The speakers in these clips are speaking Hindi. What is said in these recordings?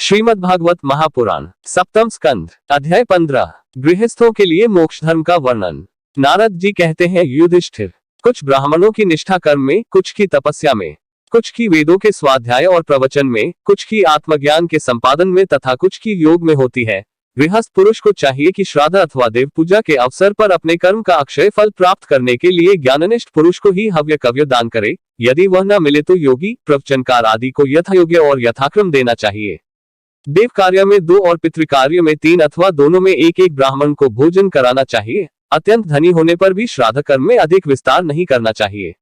श्रीमद् भागवत महापुराण सप्तम स्कंध अध्याय 15 गृहस्थों के लिए मोक्ष धर्म का वर्णन। नारद जी कहते हैं, युधिष्ठिर, कुछ ब्राह्मणों की निष्ठा कर्म में, कुछ की तपस्या में, कुछ की वेदों के स्वाध्याय और प्रवचन में, कुछ की आत्मज्ञान के संपादन में तथा कुछ की योग में होती है। गृहस्थ पुरुष को चाहिए कि श्राद्ध अथवा देव पूजा के अवसर पर अपने कर्म का अक्षय फल प्राप्त करने के लिए ज्ञाननिष्ठ पुरुष को ही हव्य कव्य दान करे। यदि वह न मिले तो योगी प्रवचनकार आदि को यथायोग्य और यथाक्रम देना चाहिए। देव कार्य में 2 और पितृ कार्य में 3 अथवा दोनों में एक एक ब्राह्मण को भोजन कराना चाहिए। अत्यंत धनी होने पर भी श्राद्ध कर्म में अधिक विस्तार नहीं करना चाहिए,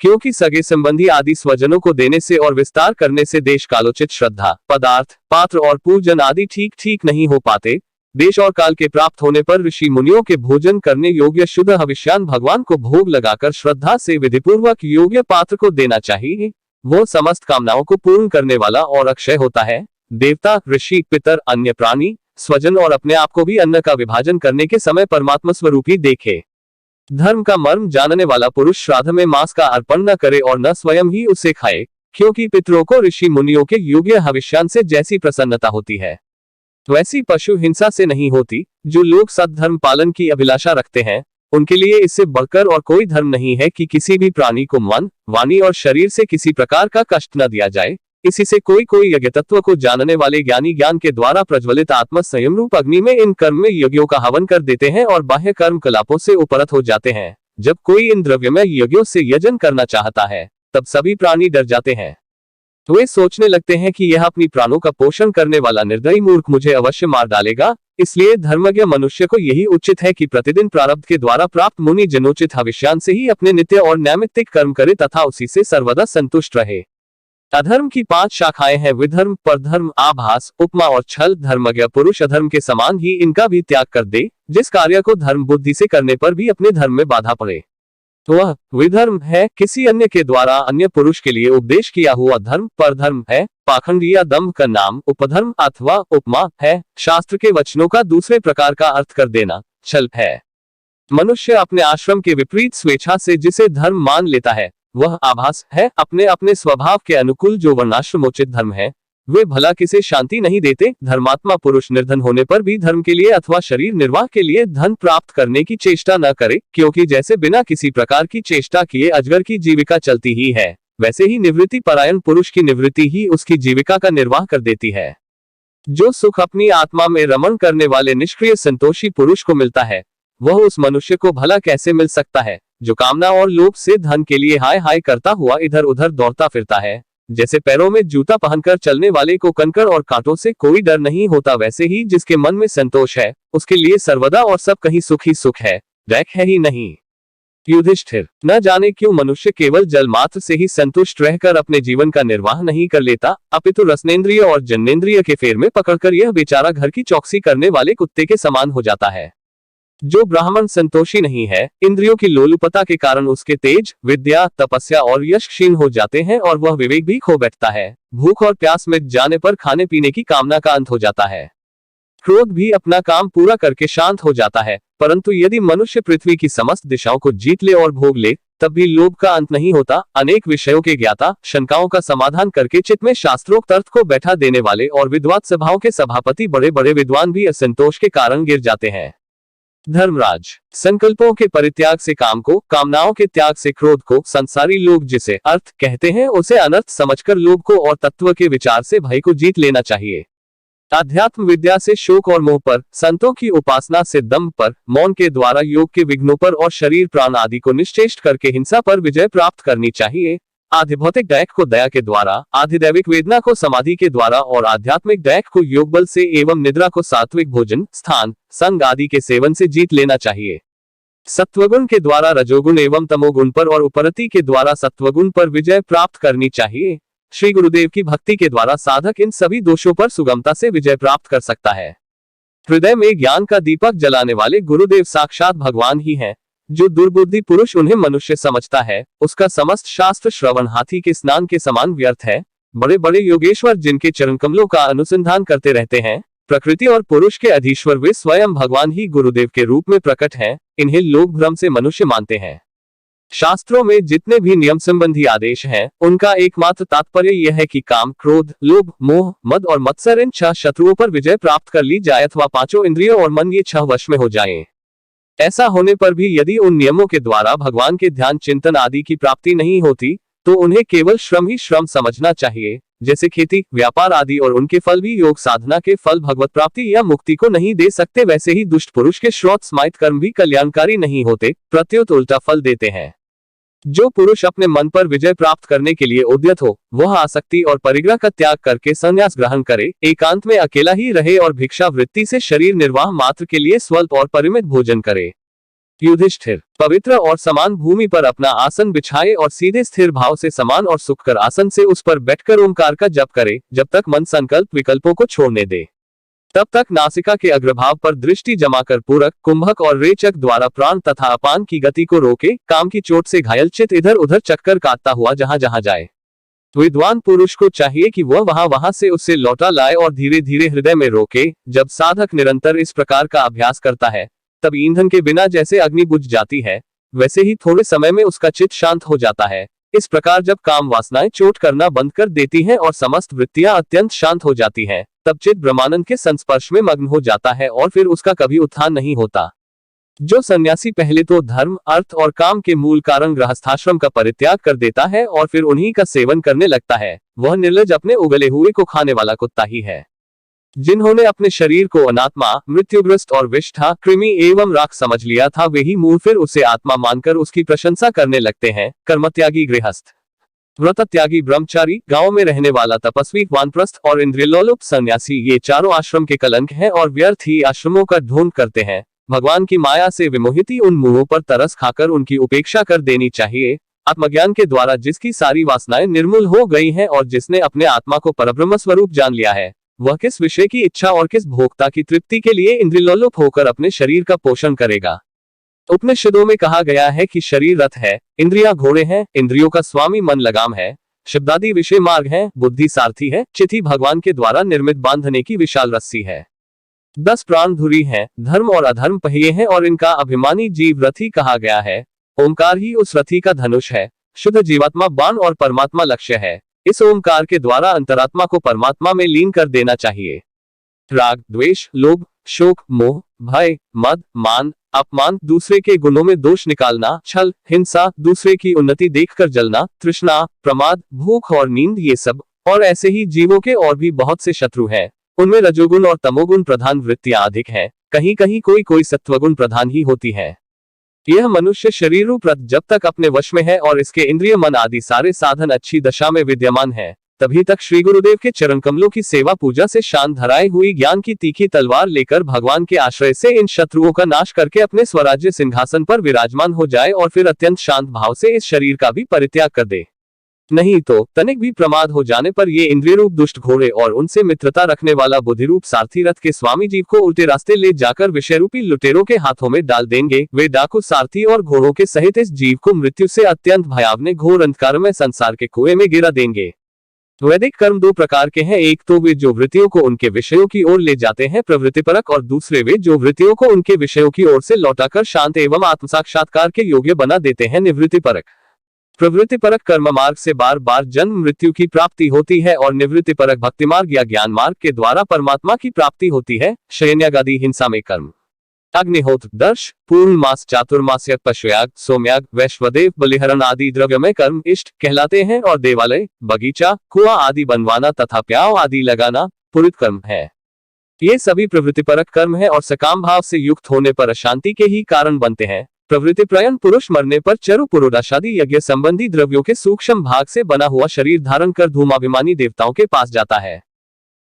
क्योंकि सगे संबंधी आदि स्वजनों को देने से और विस्तार करने से देश कालोचित श्रद्धा, पदार्थ, पात्र और पूजन आदि ठीक नहीं हो पाते। देश और काल के प्राप्त होने पर ऋषि मुनियों के भोजन करने योग्य शुद्ध हविष्यान भगवान को भोग लगाकर श्रद्धा से विधिपूर्वक योग्य पात्र को देना चाहिए। वो समस्त कामनाओं को पूर्ण करने वाला और अक्षय होता है। देवता, ऋषि, पितर, अन्य प्राणी, स्वजन और अपने आप को भी अन्न का विभाजन करने के समय परमात्मा स्वरूपी देखे। धर्म का मर्म जानने वाला पुरुष श्राद्ध में मांस का अर्पण न करे और न स्वयं ही उसे खाए, क्योंकि पितरों को ऋषि मुनियों के योग्य हविष्यान से जैसी प्रसन्नता होती है वैसी पशु हिंसा से नहीं होती। जो लोग सद्धर्म पालन की अभिलाषा रखते हैं, उनके लिए इससे बढ़कर और कोई धर्म नहीं है कि किसी भी प्राणी को मन, वाणी और शरीर से किसी प्रकार का कष्ट न दिया जाए। इसी से कोई यज्ञ तत्व को जानने वाले ज्ञानी ज्ञान के द्वारा प्रज्वलित आत्म संयम रूप अग्नि में इन कर्म में यज्ञों का हवन कर देते हैं और बाह्य कर्म कलापों से उपरत हो जाते हैं। जब कोई इन द्रव्यमय यज्ञों से यजन करना चाहता है, तब सभी प्राणी डर जाते हैं। वे सोचने लगते हैं कि यह अपनी प्राणों का पोषण करने वाला निर्दयी मूर्ख मुझे अवश्य मार डालेगा। इसलिए धर्मज्ञ मनुष्य को यही उचित है कि प्रतिदिन प्रारब्ध के द्वारा प्राप्त मुनि जनोचित हविष्यान से ही अपने नित्य और नैमित्तिक कर्म करे तथा उसी से सर्वदा संतुष्ट रहे। अधर्म की 5 शाखाएं हैं, विधर्म, परधर्म, आभास, उपमा और छल। धर्मज्ञ पुरुष अधर्म के समान ही इनका भी त्याग कर दे। जिस कार्य को धर्म बुद्धि से करने पर भी अपने धर्म में बाधा पड़े, वह विधर्म है। किसी अन्य के द्वारा अन्य पुरुष के लिए उपदेश किया हुआ धर्म परधर्म है। पाखंड या दंभ का नाम उपधर्म अथवा उपमा है। शास्त्र के वचनों का दूसरे प्रकार का अर्थ कर देना छल है। मनुष्य अपने आश्रम के विपरीत स्वेच्छा से जिसे धर्म मान लेता है, वह आभास है। अपने अपने स्वभाव के अनुकूल जो वर्णाश्रमोचित धर्म है, वे भला किसे शांति नहीं देते। धर्मात्मा पुरुष निर्धन होने पर भी धर्म के लिए अथवा शरीर निर्वाह के लिए धन प्राप्त करने की चेष्टा न करे, क्योंकि जैसे बिना किसी प्रकार की चेष्टा किए अजगर की जीविका चलती ही है, वैसे ही निवृत्ति परायण पुरुष की निवृत्ति ही उसकी जीविका का निर्वाह कर देती है। जो सुख अपनी आत्मा में रमण करने वाले निष्क्रिय संतोषी पुरुष को मिलता है, वह उस मनुष्य को भला कैसे मिल सकता है जो कामना और लोभ से धन के लिए हाय हाय करता हुआ इधर उधर दौड़ता फिरता है। जैसे पैरों में जूता पहनकर चलने वाले को कंकड़ और कांटों से कोई डर नहीं होता, वैसे ही जिसके मन में संतोष है, उसके लिए सर्वदा और सब कहीं सुख ही सुख है, दैख है ही नहीं। युधिष्ठिर, न जाने क्यों मनुष्य केवल जल मात्र से ही संतुष्ट रहकर अपने जीवन का निर्वाह नहीं कर लेता, अपितु रसनेन्द्रिय और जन्नेन्द्रिय के फेर में पकड़कर यह बेचारा घर की चौकसी करने वाले कुत्ते के समान हो जाता है। जो ब्राह्मण संतोषी नहीं है, इंद्रियों की लोलुपता के कारण उसके तेज, विद्या, तपस्या और यश क्षीण हो जाते हैं और वह विवेक भी खो बैठता है। भूख और प्यास मिट जाने पर खाने पीने की कामना का अंत हो जाता है। क्रोध भी अपना काम पूरा करके शांत हो जाता है। परंतु यदि मनुष्य पृथ्वी की समस्त दिशाओं को जीत ले और भोग ले, तब भी लोभ का अंत नहीं होता। अनेक विषयों के ज्ञाता, शंकाओं का समाधान करके चित्त में शास्त्रोक्त अर्थ को बैठा देने वाले और विद्वान सभाओं के सभापति बड़े बड़े विद्वान भी असंतोष के कारण गिर जाते हैं। धर्मराज, संकल्पों के परित्याग से काम को, कामनाओं के त्याग से क्रोध को, संसारी लोग जिसे अर्थ कहते हैं उसे अनर्थ समझकर लोभ को और तत्व के विचार से भय को जीत लेना चाहिए। आध्यात्म विद्या से शोक और मोह पर, संतों की उपासना से दंभ पर, मौन के द्वारा योग के विघ्नों पर और शरीर प्राण आदि को निश्चेष्ट करके हिंसा पर विजय प्राप्त करनी चाहिए। आधिभौतिक दैख को दया के द्वारा, आधिदैविक वेदना को समाधि के द्वारा और आध्यात्मिक दैख को योग बल से एवं निद्रा को सात्विक भोजन, स्थान, संग आदि के सेवन से जीत लेना चाहिए। सत्वगुण के द्वारा रजोगुण एवं तमोगुण पर और उपरति के द्वारा सत्वगुण पर विजय प्राप्त करनी चाहिए। श्री गुरुदेव की भक्ति के द्वारा साधक इन सभी दोषों पर सुगमता से विजय प्राप्त कर सकता है। हृदय में ज्ञान का दीपक जलाने वाले गुरुदेव साक्षात भगवान ही हैं। जो दुर्बुद्धि पुरुष उन्हें मनुष्य समझता है, उसका समस्त शास्त्र श्रवण हाथी के स्नान के समान व्यर्थ है। बड़े बड़े योगेश्वर जिनके चरण कमलों का अनुसंधान करते रहते हैं, प्रकृति और पुरुष के अधीश्वर वे स्वयं भगवान ही गुरुदेव के रूप में प्रकट हैं। इन्हें लोग भ्रम से मनुष्य मानते हैं। शास्त्रों में जितने भी नियम संबंधी आदेश हैं, उनका एकमात्र तात्पर्य यह है कि काम, क्रोध, लोभ, मोह, मद और मत्सर इन 6 शत्रुओं पर विजय प्राप्त कर ली जाए अथवा 5 इंद्रियों और मन ये 6 वश में हो जाएं। ऐसा होने पर भी यदि उन नियमों के द्वारा भगवान के ध्यान चिंतन आदि की प्राप्ति नहीं होती, तो उन्हें केवल श्रम ही श्रम समझना चाहिए, जैसे खेती, व्यापार आदि, और उनके फल भी योग साधना के फल भगवत प्राप्ति या मुक्ति को नहीं दे सकते। वैसे ही दुष्ट पुरुष के श्रोत स्मायित कर्म भी कल्याणकारी नहीं होते, प्रत्युत उल्टा फल देते हैं। जो पुरुष अपने मन पर विजय प्राप्त करने के लिए उद्यत हो, वह आसक्ति और परिग्रह का त्याग करके संन्यास ग्रहण करे, एकांत में अकेला ही रहे और भिक्षा वृत्ति से शरीर निर्वाह मात्र के लिए स्वल्प और परिमित भोजन करे। युधिष्ठिर, पवित्र और समान भूमि पर अपना आसन बिछाए और सीधे स्थिर भाव से समान और सुखकर आसन से उस पर बैठकर ओंकार का जप करे, जब तक मन संकल्प विकल्पों को छोड़ने दे। तब तक नासिका के अग्रभाग पर दृष्टि जमाकर पूरक, कुंभक और रेचक द्वारा प्राण तथा अपान की गति को रोके, काम की चोट से घायल चित इधर उधर चक्कर काटता हुआ जहां जहां जाए। विद्वान पुरुष को चाहिए कि वह वहां से उससे लौटा लाए और धीरे धीरे हृदय में रोके। जब साधक निरंतर इस प्रकार का अभ्यास करता है, तब ईंधन के बिना जैसे अग्नि बुझ जाती है, वैसे ही थोड़े समय में उसका चित्त शांत हो जाता है। इस प्रकार जब काम वासनाएं चोट करना बंद कर देती हैं और समस्त वृत्तियां अत्यंत शांत हो जाती हैं, तब चित्त ब्रह्मानंद के संस्पर्श में मग्न हो जाता है और फिर उसका कभी उत्थान नहीं होता। जो सन्यासी पहले तो धर्म, अर्थ और काम के मूल कारण गृहस्थाश्रम का परित्याग कर देता है और फिर उन्हीं का सेवन करने लगता है, वह निर्लज अपने उगले हुए को खाने वाला कुत्ता ही है। जिन्होंने अपने शरीर को अनात्मा, मृत्युग्रस्त और विष्ठा, कृमि एवं राख समझ लिया था, वे ही मूल फिर उसे आत्मा मानकर उसकी प्रशंसा करने लगते हैं। कर्मत्यागी गृहस्थ, व्रत त्यागी ब्रह्मचारी, गांव में रहने वाला तपस्वी, वानप्रस्थ और इंद्रियलोलुप सन्यासी, ये चारों आश्रम के कलंक हैं और व्यर्थ ही आश्रमों का ढोंग करते हैं। भगवान की माया से विमोहित उन मुंहों पर तरस खाकर उनकी उपेक्षा कर देनी चाहिए। आत्मज्ञान के द्वारा जिसकी सारी वासनाएं निर्मूल हो गई हैं और जिसने अपने आत्मा को परब्रह्म स्वरूप जान लिया है, वह किस विषय की इच्छा और किस भोक्ता की तृप्ति के लिए इंद्रियलोलुप होकर अपने शरीर का पोषण करेगा। उपनिषदों में कहा गया है कि शरीर रथ है, इंद्रियां घोड़े हैं, इंद्रियों का स्वामी मन लगाम है, शब्दादि विषय मार्ग है, बुद्धि सारथी है, चिति भगवान के द्वारा निर्मित बांधने की विशाल रस्सी है। 10 प्राण धुरी हैं, धर्म और अधर्म पहिए हैं और इनका अभिमानी जीव रथी कहा गया है। ओंकार ही उस रथी का धनुष है, शुद्ध जीवात्मा बाण और परमात्मा लक्ष्य है। इस ओंकार के द्वारा अंतरात्मा को परमात्मा में लीन कर देना चाहिए। राग, द्वेष, लोभ, शोक, मोह, भय, मद, मान, अपमान, दूसरे के गुणों में दोष निकालना, छल, हिंसा, दूसरे की उन्नति देखकर जलना, तृष्णा, प्रमाद, भूख और नींद, ये सब और ऐसे ही जीवों के और भी बहुत से शत्रु हैं। उनमें रजोगुण और तमोगुण प्रधान वृत्तियां अधिक हैं, कहीं कहीं कोई सत्वगुण प्रधान ही होती है। यह मनुष्य शरीर रूप रथ जब तक अपने वश में है और इसके इंद्रिय, मन आदि सारे साधन अच्छी दशा में विद्यमान है, तभी तक श्री गुरुदेव के चरण कमलों की सेवा पूजा से शांत धराई हुई ज्ञान की तीखी तलवार लेकर भगवान के आश्रय से इन शत्रुओं का नाश करके अपने स्वराज्य सिंहासन पर विराजमान हो जाए और फिर अत्यंत शांत भाव से इस शरीर का भी परित्याग कर दे। नहीं तो तनिक भी प्रमाद हो जाने पर ये इंद्रिय रूप दुष्ट घोड़े और उनसे मित्रता रखने वाला बुद्धि रूप सारथी रथ के स्वामी जीव को उल्टे रास्ते ले जाकर विषय रूपी लुटेरों के हाथों में डाल देंगे। वे डाकू सारथी और घोड़ों के सहित इस जीव को मृत्यु से अत्यंत भयावने घोर अंधकार में संसार के कुएं में गिरा देंगे। वैदिक कर्म 2 प्रकार के हैं, एक तो वे जो वृत्तियों को उनके विषयों की ओर ले जाते हैं प्रवृत्तिपरक, और दूसरे वे जो वृत्तियों को उनके विषयों की ओर से लौटाकर शांत एवं आत्म साक्षात्कार के योग्य बना देते हैं निवृत्तिपरक। प्रवृत्तिपरक कर्म मार्ग से बार बार जन्म मृत्यु की प्राप्ति होती है और निवृत्तिपरक भक्ति मार्ग या ज्ञान मार्ग के द्वारा परमात्मा की प्राप्ति होती है। शयनयागादि हिंसा में कर्म, अग्निहोत्र, दर्श, पूर्णमास, चातुर्मास्यक, पशुयाग, सोमयाग, वैश्वदेव, बलिहरण आदि द्रव्यमय कर्म इष्ट कहलाते हैं और देवालय, बगीचा, कुआं आदि बनवाना तथा प्याव आदि लगाना पुरित कर्म है। ये सभी प्रवृत्तिपरक कर्म है और सकाम भाव से युक्त होने पर अशांति के ही कारण बनते हैं। प्रवृत्ति प्रयण पुरुष मरने पर चरु पुरोडाशादि यज्ञ संबंधी द्रव्यों के सूक्ष्म भाग से बना हुआ शरीर धारण कर धूमाभिमानी देवताओं के पास जाता है।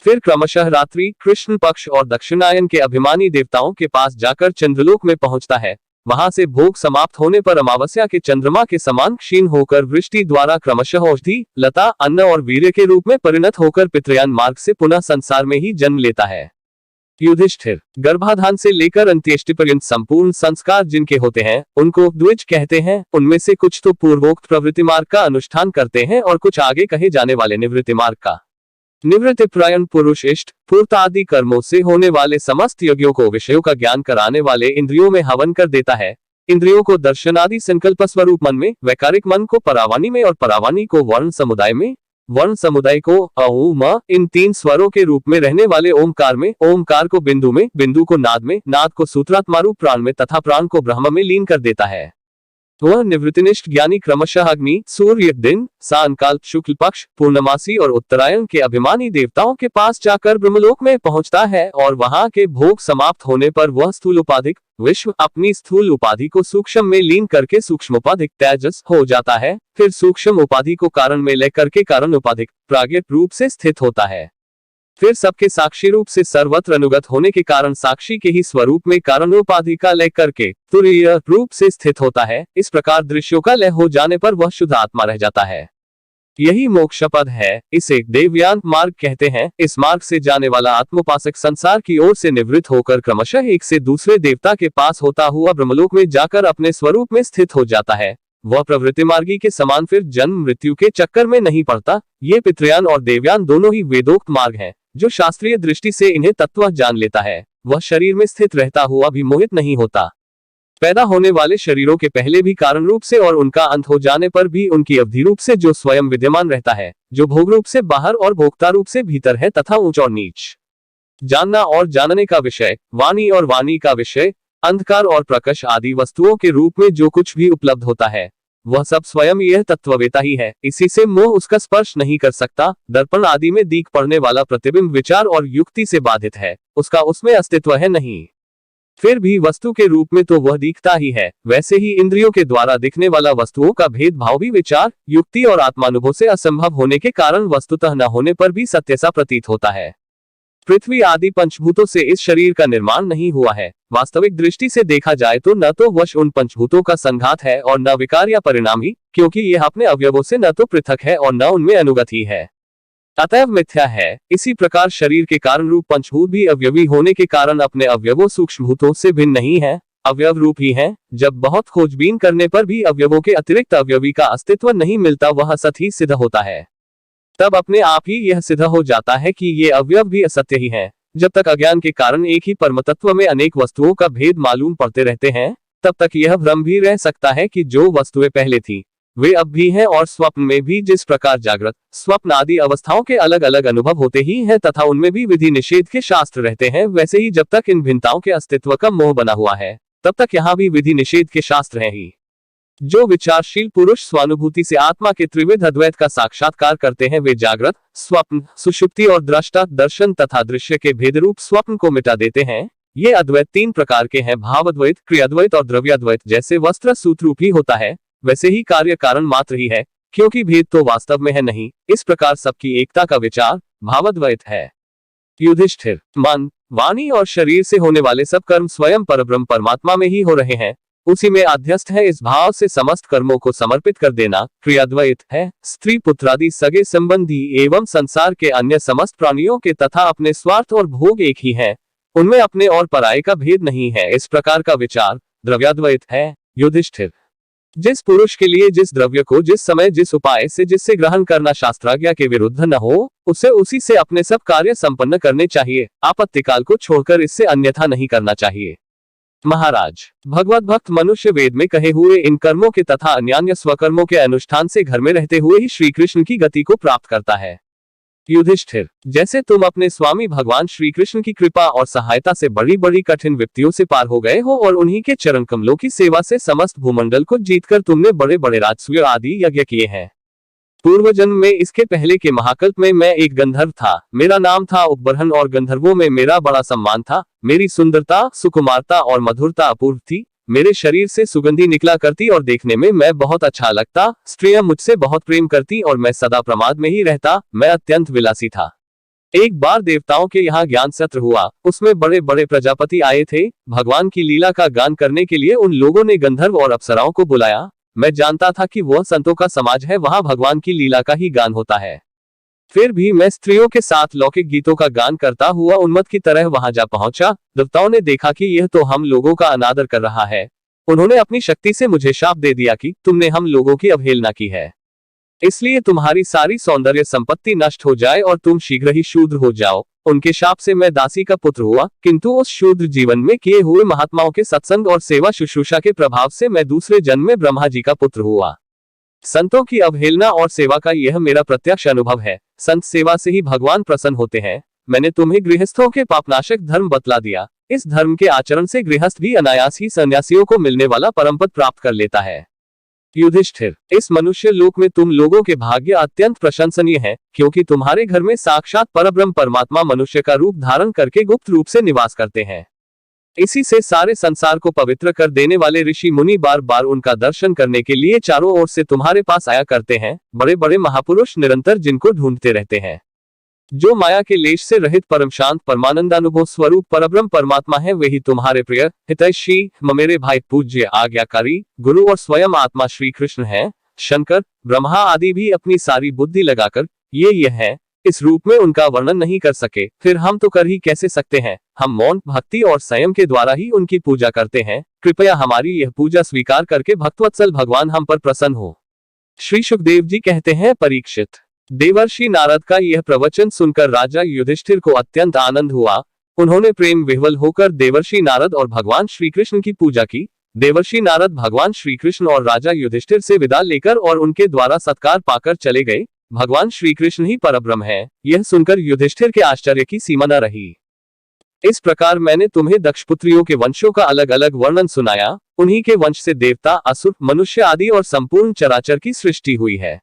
फिर क्रमशः रात्रि, कृष्ण पक्ष और दक्षिणायन के अभिमानी देवताओं के पास जाकर चंद्रलोक में पहुंचता है। वहां से भोग समाप्त होने पर अमावस्या के चंद्रमा के समान क्षीण होकर वृष्टि द्वारा क्रमशः औषधि, लता, अन्न और वीर्य के रूप में परिणत होकर पितृयान मार्ग से पुनः संसार में ही जन्म लेता है। युधिष्ठिर, गर्भाधान से लेकर अंत्येष्टि पर्यंत संपूर्ण संस्कार जिनके होते हैं उनको द्विज कहते हैं। उनमें से कुछ तो पूर्वोक्त प्रवृत्ति मार्ग का अनुष्ठान करते हैं और कुछ आगे कहे जाने वाले निवृत्ति मार्ग का। निवृत्ति प्रयण पुरुष इष्ट, पूर्त आदि कर्मों से होने वाले समस्त यज्ञों को विषयों का ज्ञान कराने वाले इंद्रियों में हवन कर देता है। इंद्रियों को दर्शन आदि संकल्प स्वरूप मन में, वैकारिक मन को परावाणी में और परावाणी को वर्ण समुदाय में, वर्ण समुदाय को अ उ म इन 3 स्वरों के रूप में रहने वाले ओमकार में, ओमकार को बिंदु में, बिंदु को नाद में, नाद को सूत्रात्मा रूप प्राण में तथा प्राण को ब्रह्म में लीन कर देता है। वह निवृत्तिनिष्ठ ज्ञानी क्रमशः अग्नि, सूर्य, दिन, सायंकाल, शुक्ल पक्ष, पूर्णमासी और उत्तरायण के अभिमानी देवताओं के पास जाकर ब्रह्मलोक में पहुंचता है और वहां के भोग समाप्त होने पर वह स्थूल उपाधिक विश्व अपनी स्थूल उपाधि को सूक्ष्म में लीन करके सूक्ष्म उपाधिक तेजस हो जाता है। फिर सूक्ष्म उपाधि को कारण में ले करके कारण उपाधिक प्राज्ञ रूप से स्थित होता है। फिर सबके साक्षी रूप से सर्वत्र अनुगत होने के कारण साक्षी के ही स्वरूप में कारणोपाधि का लय करके तुरीय रूप से स्थित होता है। इस प्रकार दृश्यों का लय हो जाने पर वह शुद्ध आत्मा रह जाता है। यही मोक्ष पद है। इसे देवयान मार्ग कहते हैं। इस मार्ग से जाने वाला आत्मोपासक संसार की ओर से निवृत्त होकर क्रमशः एक से दूसरे देवता के पास होता हुआ ब्रह्मलोक में जाकर अपने स्वरूप में स्थित हो जाता है। वह प्रवृत्ति मार्गी के समान फिर जन्म मृत्यु के चक्कर में नहीं पड़ता। ये पितृयान और देवयान दोनों ही वेदोक्त मार्ग हैं। जो शास्त्रीय दृष्टि से इन्हें तत्व जान लेता है वह शरीर में स्थित रहता हुआ भी मोहित नहीं होता। पैदा होने वाले शरीरों के पहले भी कारण रूप से और उनका अंत हो जाने पर भी उनकी अवधि रूप से जो स्वयं विद्यमान रहता है, जो भोग रूप से बाहर और भोक्ता रूप से भीतर है तथा ऊंच और नीच, जानना और जानने का विषय, वाणी और वाणी का विषय, अंधकार और प्रकाश आदि वस्तुओं के रूप में जो कुछ भी उपलब्ध होता है वह सब स्वयं यह तत्ववेता ही है। इसी से मोह उसका स्पर्श नहीं कर सकता। दर्पण आदि में दीख पड़ने वाला प्रतिबिंब विचार और युक्ति से बाधित है, उसका उसमें अस्तित्व है नहीं। फिर भी वस्तु के रूप में तो वह दिखता ही है। वैसे ही इंद्रियों के द्वारा दिखने वाला वस्तुओं का भेदभाव भी विचार, युक्ति और आत्मानुभव से असंभव होने के कारण वस्तुतः न होने पर भी सत्य सा प्रतीत होता है। पृथ्वी आदि पंचभूतों से इस शरीर का निर्माण नहीं हुआ है। वास्तविक दृष्टि से देखा जाए तो न तो वश उन पंचभूतों का संघात है और न विकार या परिणाम ही, क्योंकि यह अपने अवयवों से न तो पृथक है और न उनमें अनुगत ही है, अतएव मिथ्या है। इसी प्रकार शरीर के कारण रूप पंचभूत भी अवयवी होने के कारण अपने अवयवों सूक्ष्मभूतों से भिन्न नहीं है, अवयव रूप ही है। जब बहुत खोजबीन करने पर भी अवयवों के अतिरिक्त अवयवी का अस्तित्व नहीं मिलता वह असत ही सिद्ध होता है। तब अपने आप ही यह सिद्ध हो जाता है कि ये अवयव भी असत्य ही हैं। जब तक अज्ञान के कारण एक ही परमतत्व में अनेक वस्तुओं का भेद मालूम पड़ते रहते हैं तब तक यह भ्रम भी रह सकता है कि जो वस्तुएं पहले थी वे अब भी हैं, और स्वप्न में भी जिस प्रकार जागृत, स्वप्न आदि अवस्थाओं के अलग अलग अनुभव होते ही हैं तथा उनमें भी विधि निषेध के शास्त्र रहते हैं, वैसे ही जब तक इन भिन्नताओं के अस्तित्व का मोह बना हुआ है तब तक यहाँ भी विधि निषेध के शास्त्र हैं ही। जो विचारशील पुरुष स्वानुभूति से आत्मा के त्रिविध अद्वैत का साक्षात्कार करते हैं वे जागृत, स्वप्न, सुषुप्ति और दृष्टा, दर्शन तथा दृश्य के भेद रूप स्वप्न को मिटा देते हैं। ये अद्वैत 3 प्रकार के हैं, भावाद्वैत, क्रियाद्वैत और द्रव्याद्वैत। जैसे वस्त्र सूत्र रूप ही होता है वैसे ही कार्य कारण मात्र ही है, क्योंकि भेद तो वास्तव में है नहीं। इस प्रकार सबकी एकता का विचार भावाद्वैत है। युधिष्ठिर, मन, वाणी और शरीर से होने वाले सब कर्म स्वयं परब्रह्म परमात्मा में ही हो रहे हैं, उसी में अध्यस्त है। इस भाव से समस्त कर्मों को समर्पित कर देना क्रियाद्वैत है। स्त्री पुत्रादि सगे संबंधी एवं संसार के अन्य समस्त प्राणियों के तथा अपने स्वार्थ और भोग एक ही है, उनमें अपने और पराये का भेद नहीं है। इस प्रकार का विचार द्रव्याद्वैत है। युधिष्ठिर, जिस पुरुष के लिए जिस द्रव्य को जिस समय जिस उपाय से जिससे ग्रहण करना शास्त्राज्ञा के विरुद्ध न हो उसे उसी से अपने सब कार्य संपन्न करने चाहिए, आपत्तिकाल को छोड़कर इससे अन्यथा नहीं करना चाहिए। महाराज, भगवत भक्त मनुष्य वेद में कहे हुए इन कर्मों के तथा अन्यान्य स्वकर्मों के अनुष्ठान से घर में रहते हुए ही श्री कृष्ण की गति को प्राप्त करता है। युधिष्ठिर, जैसे तुम अपने स्वामी भगवान श्री कृष्ण की कृपा और सहायता से बड़ी बड़ी कठिन विपत्तियों से पार हो गए हो और उन्हीं के चरण कमलों की सेवा से समस्त भूमंडल को जीतकर तुमने बड़े बड़े राजसूय आदि यज्ञ किए हैं। पूर्व जन्म में, इसके पहले के महाकल्प में मैं एक गंधर्व था। मेरा नाम था उपबरहन और गंधर्वों में मेरा बड़ा सम्मान था। मेरी सुंदरता, सुकुमारता और मधुरता अपूर्व थी। मेरे शरीर से सुगंधी निकला करती और देखने में मैं बहुत अच्छा लगता। स्त्रियां मुझसे बहुत प्रेम करती और मैं सदा प्रमाद में ही रहता। मैं अत्यंत विलासी था। एक बार देवताओं के यहाँ ज्ञान सत्र हुआ, उसमें बड़े बड़े प्रजापति आए थे। भगवान की लीला का गान करने के लिए उन लोगों ने गंधर्व और अप्सराओं को बुलाया। मैं जानता था कि वह संतों का समाज है, वहां भगवान की लीला का ही गान होता है। फिर भी मैं स्त्रियों के साथ लौकिक गीतों का गान करता हुआ उन्मत्त की तरह वहां जा पहुंचा। देवताओं ने देखा कि यह तो हम लोगों का अनादर कर रहा है। उन्होंने अपनी शक्ति से मुझे शाप दे दिया कि तुमने हम लोगों की अवहेलना की है। इसलिए तुम्हारी सारी सौंदर्य संपत्ति नष्ट हो जाए और तुम शीघ्र ही शूद्र हो जाओ। उनके शाप से मैं दासी का पुत्र हुआ, किंतु उस शूद्र जीवन में किए हुए महात्माओं के सत्संग और सेवा शुश्रूषा के प्रभाव से मैं दूसरे जन्म में ब्रह्मा जी का पुत्र हुआ। संतों की अवहेलना और सेवा का यह मेरा प्रत्यक्ष अनुभव है। संत सेवा से ही भगवान प्रसन्न होते हैं। मैंने तुम्हें गृहस्थों के पापनाशक धर्म बतला दिया। इस धर्म के आचरण से गृहस्थ भी अनायास ही सन्यासियों को मिलने वाला परमपद प्राप्त कर लेता है। युधिष्ठिर, इस मनुष्य लोक में तुम लोगों के भाग्य अत्यंत प्रशंसनीय है, क्योंकि तुम्हारे घर में साक्षात परब्रह्म परमात्मा मनुष्य का रूप धारण करके गुप्त रूप से निवास करते हैं। इसी से सारे संसार को पवित्र कर देने वाले ऋषि मुनि बार बार उनका दर्शन करने के लिए चारों ओर से तुम्हारे पास आया करते हैं। बड़े बड़े महापुरुष निरंतर जिनको ढूंढते रहते हैं। जो माया के लेश से रहित परम शांत परमानंदानुभव स्वरूप परब्रह्म परमात्मा है, वही तुम्हारे प्रिय हितैषी मेरे भाई पूज्य आज्ञाकारी गुरु और स्वयं आत्मा श्री कृष्ण है। शंकर ब्रह्मा आदि भी अपनी सारी बुद्धि लगाकर ये है, इस रूप में उनका वर्णन नहीं कर सके, फिर हम तो कर ही कैसे सकते हैं। हम मौन भक्ति और संयम के द्वारा ही उनकी पूजा करते हैं। कृपया हमारी यह पूजा स्वीकार करके भक्तवत्सल भगवान हम पर प्रसन्न हो। श्री सुखदेव जी कहते हैं, परीक्षित, देवर्षि नारद का यह प्रवचन सुनकर राजा युधिष्ठिर को अत्यंत आनंद हुआ। उन्होंने प्रेम विह्वल होकर देवर्षि नारद और भगवान श्री कृष्ण की पूजा की। देवर्षि नारद भगवान श्री कृष्ण और राजा युधिष्ठिर से विदा लेकर और उनके द्वारा सत्कार पाकर चले गए। भगवान श्री कृष्ण ही परब्रह्म है, यह सुनकर युधिष्ठिर के आश्चर्य की सीमा न रही। इस प्रकार मैंने तुम्हें दक्षपुत्रियों के वंशों का अलग अलग वर्णन सुनाया। उन्हीं के वंश से देवता, असुर, मनुष्य आदि और संपूर्ण चराचर की सृष्टि हुई है।